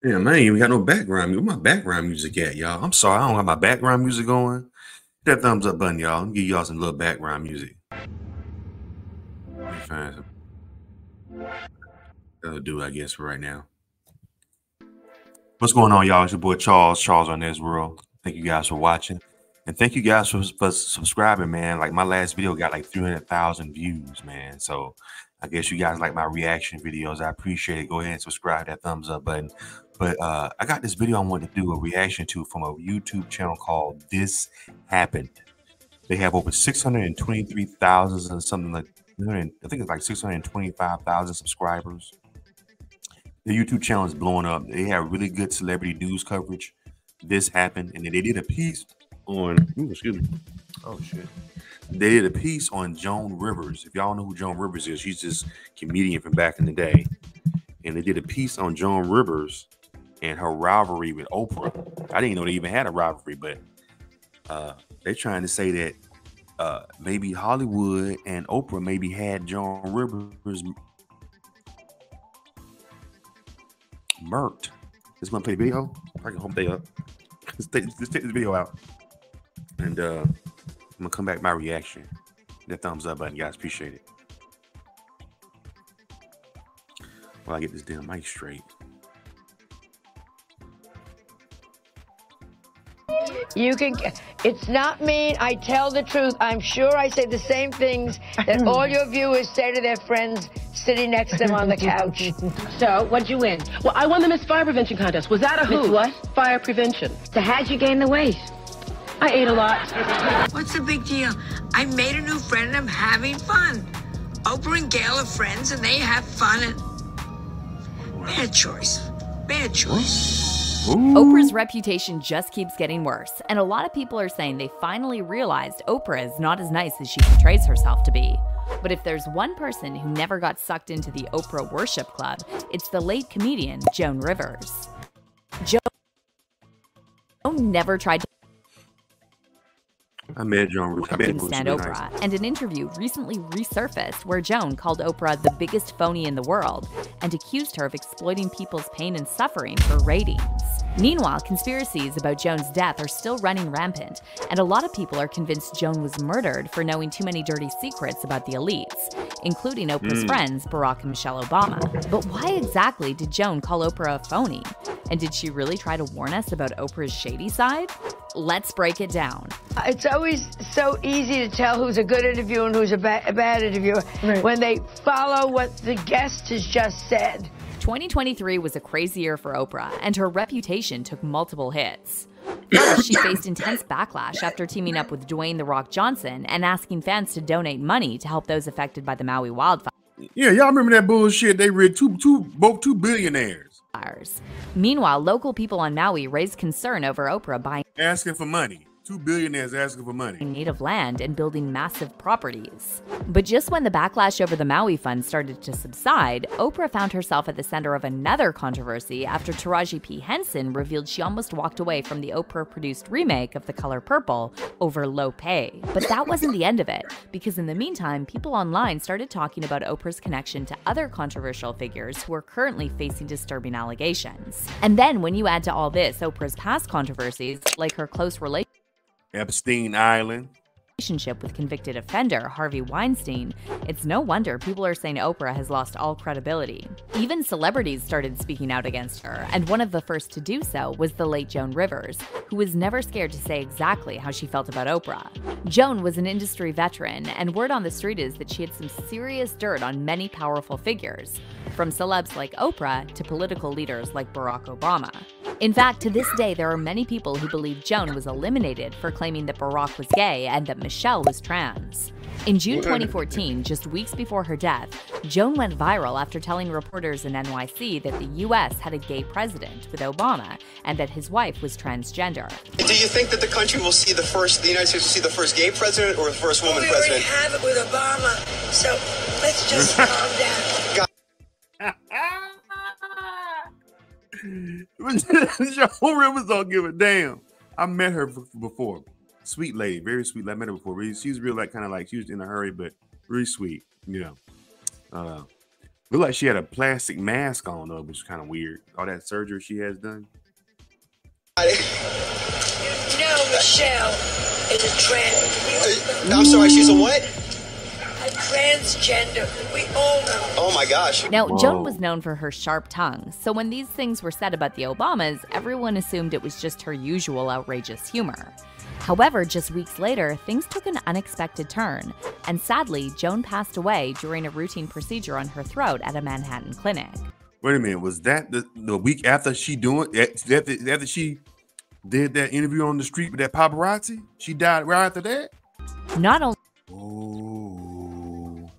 Yeah, man, ain't even got no background. Where my background music at, y'all? I'm sorry, I don't have my background music going. Hit that thumbs up button, y'all. Let me give y'all some little background music. Let me find some. That'll do, I guess, for right now. What's going on, y'all? It's your boy Charles on this world. Thank you guys for watching. And thank you guys for subscribing, man. Like my last video got like 300,000 views, man. So I guess you guys like my reaction videos. I appreciate it. Go ahead and subscribe, that thumbs up button. But I got this video I wanted to do a reaction to from a YouTube channel called This Happened. They have over 623,000 and something like, I think it's like 625,000 subscribers. The YouTube channel is blowing up. They have really good celebrity news coverage. This happened, and then they did a piece on. Ooh, excuse me. Oh shit. They did a piece on Joan Rivers. If y'all know who Joan Rivers is, she's this comedian from back in the day. And they did a piece on Joan Rivers and her rivalry with Oprah. I didn't know they even had a rivalry, but they're trying to say that maybe Hollywood and Oprah maybe had Joan Rivers murked. Just gonna play the video. I can hope they up. Let's take this video out, and I'm gonna come back with my reaction. That thumbs up button, guys. Appreciate it. While I get this damn mic straight. You can, it's not mean. I tell the truth. I'm sure I say the same things that all your viewers say to their friends sitting next to them on the couch. So, what'd you win? Well, I won the Miss Fire Prevention Contest. Was that a who? Miss what? Fire Prevention. So how'd you gain the weight? I ate a lot. What's the big deal? I made a new friend and I'm having fun. Oprah and Gail are friends and they have fun and... Bad choice. Bad choice. Ooh. Oprah's reputation just keeps getting worse, and a lot of people are saying they finally realized Oprah is not as nice as she portrays herself to be. But if there's one person who never got sucked into the Oprah worship club, it's the late comedian Joan Rivers. Joan never tried to I met Joan Rivers. couldn't stand Oprah, and an interview recently resurfaced where Joan called Oprah the biggest phony in the world and accused her of exploiting people's pain and suffering for ratings. Meanwhile, conspiracies about Joan's death are still running rampant, and a lot of people are convinced Joan was murdered for knowing too many dirty secrets about the elites, including Oprah's friends, Barack and Michelle Obama. But why exactly did Joan call Oprah a phony? And did she really try to warn us about Oprah's shady side? Let's break it down. It's always so easy to tell who's a good interviewer and who's a bad interviewer when they follow what the guest has just said. 2023 was a crazy year for Oprah, and her reputation took multiple hits. First, she faced intense backlash after teaming up with Dwayne "The Rock" Johnson and asking fans to donate money to help those affected by the Maui wildfire. Yeah, y'all remember that bullshit? They read both two billionaires Meanwhile, local people on Maui raised concern over Oprah buying asking for money. Two billionaires asking for money. native land and building massive properties. But just when the backlash over the Maui Fund started to subside, Oprah found herself at the center of another controversy after Taraji P. Henson revealed she almost walked away from the Oprah-produced remake of The Color Purple over low pay. But that wasn't the end of it, because in the meantime, people online started talking about Oprah's connection to other controversial figures who are currently facing disturbing allegations. And then when you add to all this Oprah's past controversies, like her close Epstein Island relationship with convicted offender Harvey Weinstein, it's no wonder people are saying Oprah has lost all credibility. Even celebrities started speaking out against her, and one of the first to do so was the late Joan Rivers, who was never scared to say exactly how she felt about Oprah. Joan was an industry veteran, and word on the street is that she had some serious dirt on many powerful figures, from celebs like Oprah to political leaders like Barack Obama. In fact, to this day, there are many people who believe Joan was eliminated for claiming that Barack was gay and that Michelle was trans. In June 2014, just weeks before her death, Joan went viral after telling reporters in NYC that the US had a gay president with Obama and that his wife was transgender. Do you think that the country will see the United States will see the first gay president or the first woman president? We already have it with Obama, so let's just calm down. Joan Rivers don't give a damn. I met her before. Sweet lady, very sweet. I met her before. She was real, like kind of like she was in a hurry, but really sweet, you know. Looked like she had a plastic mask on though, which is kind of weird. All that surgery she has done. No, Michelle is a trans. I'm sorry, she's a what? A transgender. We all know. Oh my gosh. Now, Whoa. Joan was known for her sharp tongue, so when these things were said about the Obamas, everyone assumed it was just her usual outrageous humor. However, just weeks later, things took an unexpected turn, and sadly, Joan passed away during a routine procedure on her throat at a Manhattan clinic. Wait a minute, was that the week after she after she did that interview on the street with that paparazzi? She died right after that? Not only Oh,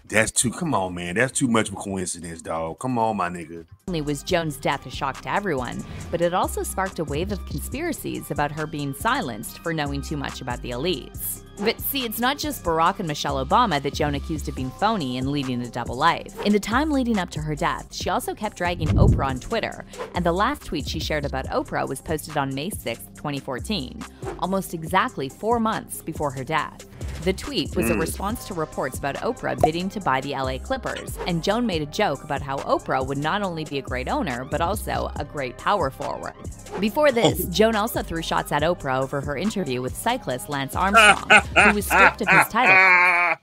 that's too. Come on, man. That's too much of a coincidence, dog. Come on, my nigga. was Joan's death a shock to everyone, but it also sparked a wave of conspiracies about her being silenced for knowing too much about the elites. But see, it's not just Barack and Michelle Obama that Joan accused of being phony and leading a double life. In the time leading up to her death, she also kept dragging Oprah on Twitter, and the last tweet she shared about Oprah was posted on May 6, 2014, almost exactly 4 months before her death. The tweet was a response to reports about Oprah bidding to buy the LA Clippers, and Joan made a joke about how Oprah would not only be a great owner, but also a great power forward. Before this, Joan also threw shots at Oprah over her interview with cyclist Lance Armstrong, who was stripped of his title.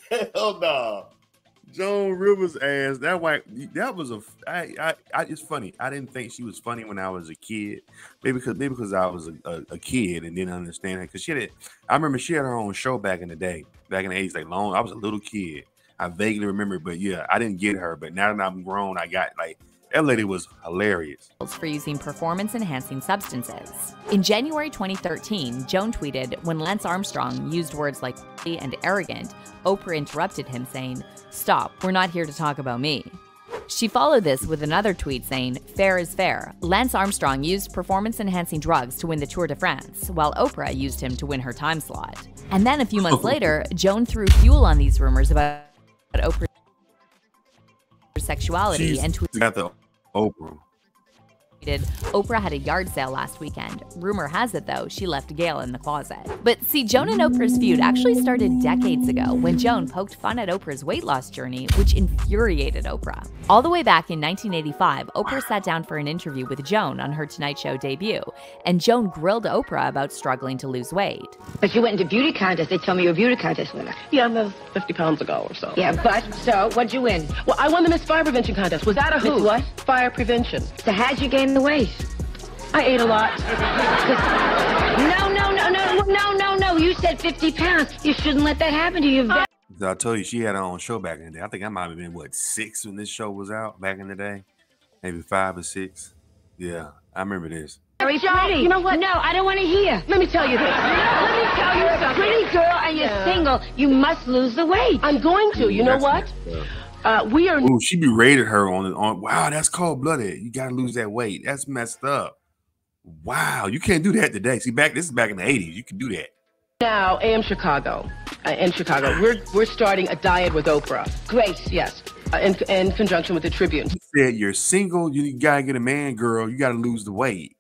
Hell no. Joan Rivers ass. That was it's funny. I didn't think she was funny when I was a kid. Maybe because I was a kid and didn't understand her. Because I remember she had her own show back in the day. Back in the 80s, like long. I was a little kid. I vaguely remember, but yeah, I didn't get her. But now that I'm grown, I got like that lady was hilarious. For using performance-enhancing substances. In January 2013, Joan tweeted, when Lance Armstrong used words like and arrogant, Oprah interrupted him saying, "Stop, we're not here to talk about me." She followed this with another tweet saying, "Fair is fair. Lance Armstrong used performance-enhancing drugs to win the Tour de France, while Oprah used him to win her time slot." And then a few months later, Joan threw fuel on these rumors about Oprah's sexuality and tweeted, got the Oprah. Oprah had a yard sale last weekend. Rumor has it, though, she left Gayle in the closet. But see, Joan and Oprah's feud actually started decades ago when Joan poked fun at Oprah's weight loss journey, which infuriated Oprah. All the way back in 1985, Oprah sat down for an interview with Joan on her Tonight Show debut, and Joan grilled Oprah about struggling to lose weight. But you went into beauty contest. They told me you were a beauty contest winner. Yeah, that was 50 pounds ago or so. Yeah, but so what'd you win? Well, I won the Miss Fire Prevention contest. Was that a who? Miss what? Fire prevention. So how'd you gain the weight? I ate a lot. No. You said 50 pounds. You shouldn't let that happen to you. I told you she had her own show back in the day. I think I might have been 6 when this show was out back in the day, maybe 5 or 6. Yeah, I remember this. Very pretty. You know what? No, I don't want to hear. Let me tell you this. Let me tell you You're a something. pretty girl and you're single. You must lose the weight. I'm going to. You know what? We are. Ooh, she berated her on. Wow, that's cold blooded. You gotta lose that weight. That's messed up. Wow, you can't do that today. See, this is back in the 80s. You can do that. Now, AM Chicago. In Chicago, we're starting a diet with Oprah. Great. Yes, in conjunction with the Tribune. You said you're single. You gotta get a man, girl. You gotta lose the weight.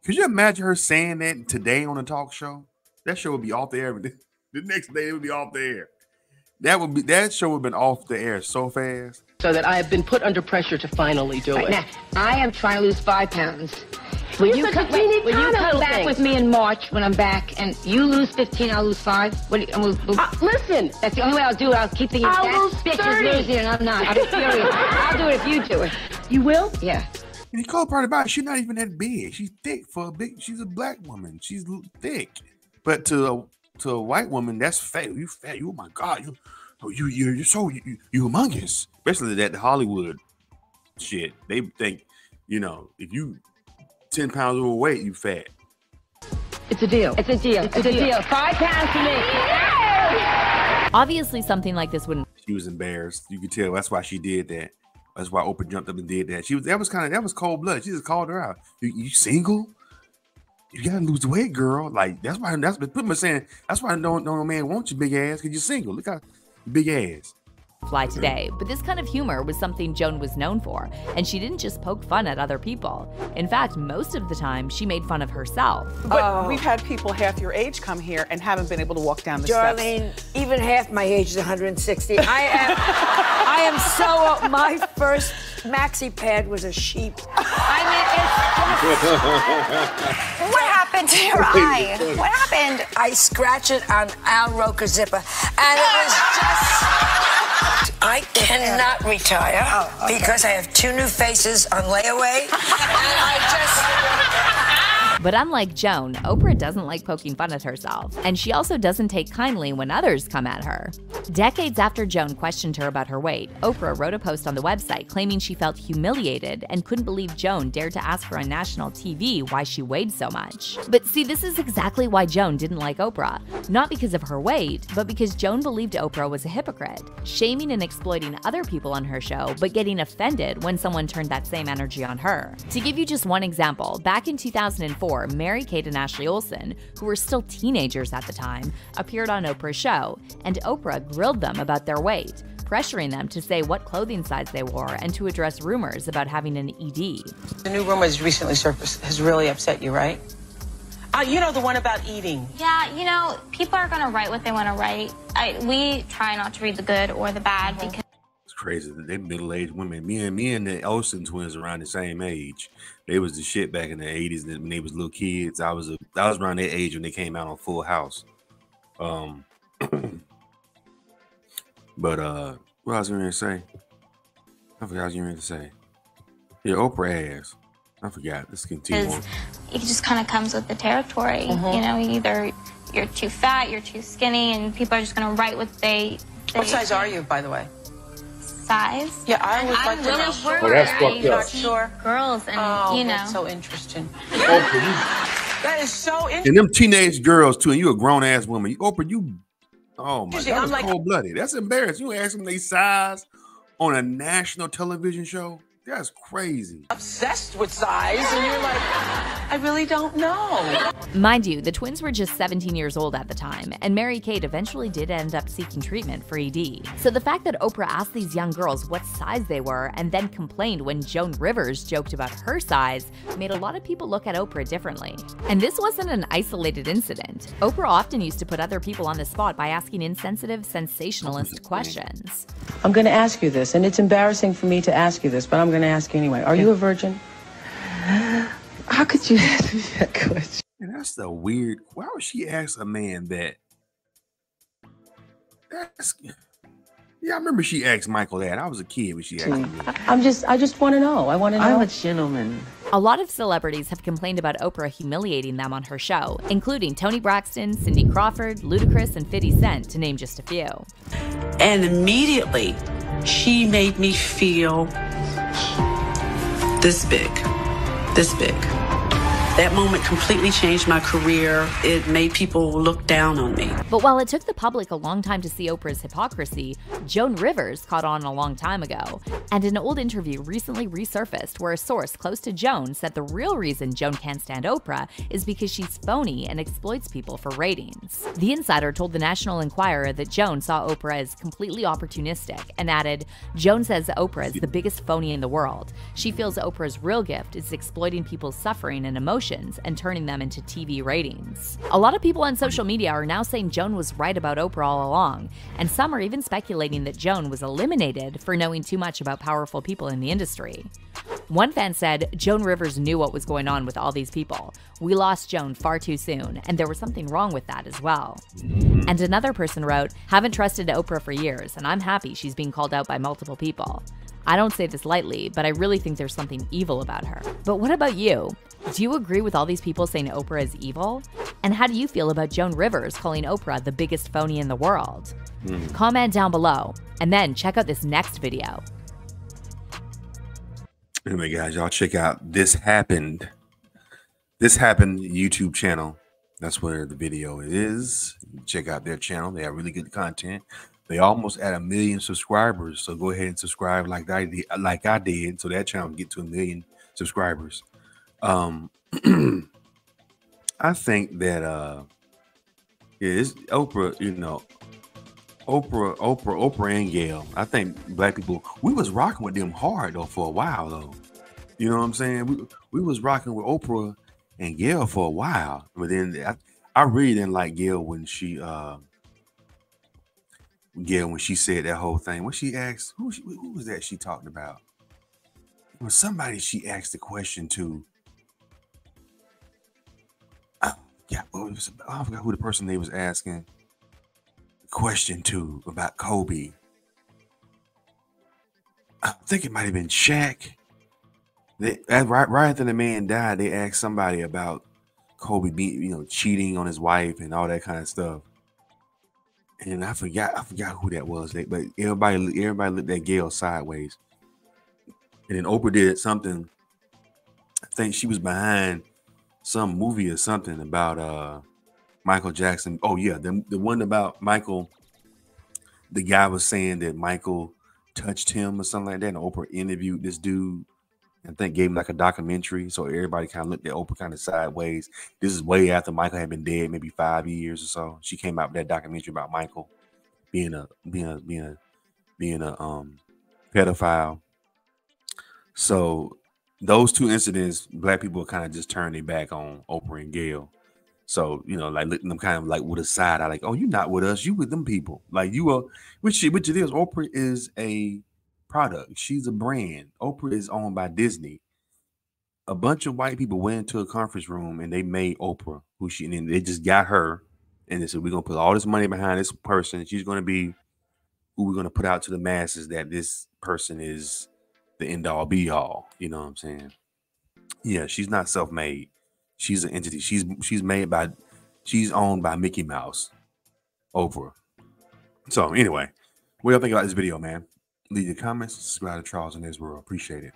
Could you imagine her saying that today on a talk show? That show would be off the air. The next day it would be off the air. That show would have been off the air so fast. So that I have been put under pressure to finally do it. Now, I am trying to lose 5 pounds. Will You're you such a come, teeny will you tiny come little back thing. with me in March when I'm back and you lose 15, I'll lose 5? Listen. That's the only way I'll do it. I'll keep thinking I'll that lose bitch 30. is losing and I'm not. I'll be furious. I'll do it if you do it. You will? Yeah. And the cool part about it, she's not even that big. She's thick for a big. She's a black woman. She's thick. But to a white woman, that's fat. You fat. Oh my God. You're so humongous. Especially that Hollywood shit. They think, if you 10 pounds overweight, you fat. It's a deal. It's a deal. It's a deal. 5 pounds for me. Obviously, something like this wouldn't. She was embarrassed. You could tell. That's why she did that. That's why Oprah jumped up and did that. That was cold blood. She just called her out. You single? You gotta lose the weight, girl. Like that's why. That's what people are saying. That's why no man wants your big ass because you're single. Look how big ass. fly today, but this kind of humor was something Joan was known for, and she didn't just poke fun at other people. In fact, most of the time, she made fun of herself. But we've had people half your age come here and haven't been able to walk down the steps. Darlene, even half my age is 160. I am so, my first maxi pad was a sheep. I mean, What happened to your eye? What happened? I scratched it on Al Roker's zipper, and it was just... I cannot retire because I have 2 new faces on layaway, and I just... But unlike Joan, Oprah doesn't like poking fun at herself, and she also doesn't take kindly when others come at her. Decades after Joan questioned her about her weight, Oprah wrote a post on the website claiming she felt humiliated and couldn't believe Joan dared to ask her on national TV why she weighed so much. But see, this is exactly why Joan didn't like Oprah. Not because of her weight, but because Joan believed Oprah was a hypocrite, shaming and exploiting other people on her show, but getting offended when someone turned that same energy on her. To give you just one example, back in 2004, Mary-Kate and Ashley Olsen, who were still teenagers at the time, appeared on Oprah's show, and Oprah grilled them about their weight, pressuring them to say what clothing size they wore and to address rumors about having an ED. The new rumor has recently surfaced has really upset you, right? You know, the one about eating. Yeah, you know, people are going to write what they want to write. We try not to read the good or the bad because... It's crazy that they middle-aged women. Me and the Olsen twins are around the same age. They was the shit back in the 80s when they was little kids. I was around their age when they came out on Full House. But what I was going to say? I forgot what I was going to say. Yeah, Oprah ass. I forgot. Let's continue on. It just kind of comes with the territory. You know, either you're too fat, you're too skinny, and people are just going to write what they What size are you, by the way? size. Yeah, I always like to know. Oh, that's fucked up. Not sure. Girls and, you know. That's so interesting. That is so interesting. And them teenage girls too, and you a grown ass woman. Oprah, oh my Usually, God, I'm like- cold blooded. That's embarrassing. You ask them their size on a national television show. That's crazy. Obsessed with size, and you're like, I really don't know. Mind you, the twins were just 17 years old at the time, and Mary-Kate eventually did end up seeking treatment for ED. So the fact that Oprah asked these young girls what size they were and then complained when Joan Rivers joked about her size made a lot of people look at Oprah differently. And this wasn't an isolated incident. Oprah often used to put other people on the spot by asking insensitive, sensationalist questions. I'm going to ask you this, and it's embarrassing for me to ask you this, but I'm going to ask you anyway. Are you a virgin? How could you ask me that question? And that's the weird. Why would she ask a man that? Yeah, I remember she asked Michael that. I was a kid when she asked me. I just want to know. I want to know. I'm a gentleman. A lot of celebrities have complained about Oprah humiliating them on her show, including Toni Braxton, Cindy Crawford, Ludacris, and 50 Cent, to name just a few. And immediately, she made me feel this big. That moment completely changed my career. It made people look down on me. But while it took the public a long time to see Oprah's hypocrisy, Joan Rivers caught on a long time ago. And an old interview recently resurfaced where a source close to Joan said the real reason Joan can't stand Oprah is because she's phony and exploits people for ratings. The insider told the National Enquirer that Joan saw Oprah as completely opportunistic and added, "Joan says Oprah is the biggest phony in the world. She feels Oprah's real gift is exploiting people's suffering and emotions and turning them into TV ratings." A lot of people on social media are now saying Joan was right about Oprah all along, and some are even speculating that Joan was eliminated for knowing too much about powerful people in the industry. One fan said, "Joan Rivers knew what was going on with all these people. We lost Joan far too soon, and there was something wrong with that as well." And another person wrote, "Haven't trusted Oprah for years, and I'm happy she's being called out by multiple people. I don't say this lightly, but I really think there's something evil about her." But what about you? Do you agree with all these people saying Oprah is evil? And how do you feel about Joan Rivers calling Oprah the biggest phony in the world? Comment down below, and then check out this next video. Anyway, guys, y'all check out This Happened. This Happened YouTube channel. That's where the video is. Check out their channel. They have really good content. They almost at 1 million subscribers. So go ahead and subscribe like I did, so that channel can get to 1 million subscribers. I think that it's Oprah, Oprah and Gayle. I think black people, we was rocking with them hard though for a while though. You know what I'm saying? We was rocking with Oprah and Gayle for a while, but then I really didn't like Gayle when she said that whole thing. When she asked who was that she talked about? It was somebody she asked the question to. Yeah, I forgot who the person they was asking the question to about Kobe. I think it might have been Shaq. Right after the man died, they asked somebody about Kobe being, cheating on his wife and all that kind of stuff. And I forgot who that was. But everybody looked at Gayle sideways. And then Oprah did something. I think she was behind some movie or something about Michael Jackson. Oh yeah, the one about Michael. The guy was saying that Michael touched him or something like that. And Oprah interviewed this dude. I think gave him like a documentary. So everybody kind of looked at Oprah kind of sideways. This is way after Michael had been dead, maybe 5 years or so. She came out with that documentary about Michael being a pedophile. So those two incidents, black people kind of just turned their back on Oprah and Gayle. So, like looking them kind of like with a side eye, like, oh, you're not with us, you with them people. Like you are, which it is. Oprah is a product. She's a brand. Oprah is owned by Disney. A bunch of white people went into a conference room and they made Oprah and then they just got her and they said, we're going to put all this money behind this person. She's going to be who we're going to put out to the masses, that this person is the end all be all. You know what I'm saying? Yeah, she's not self-made. She's an entity. She's owned by Mickey Mouse. Oprah. So anyway, what do y'all think about this video, man? Leave your comments, subscribe to Charles in His World. Appreciate it.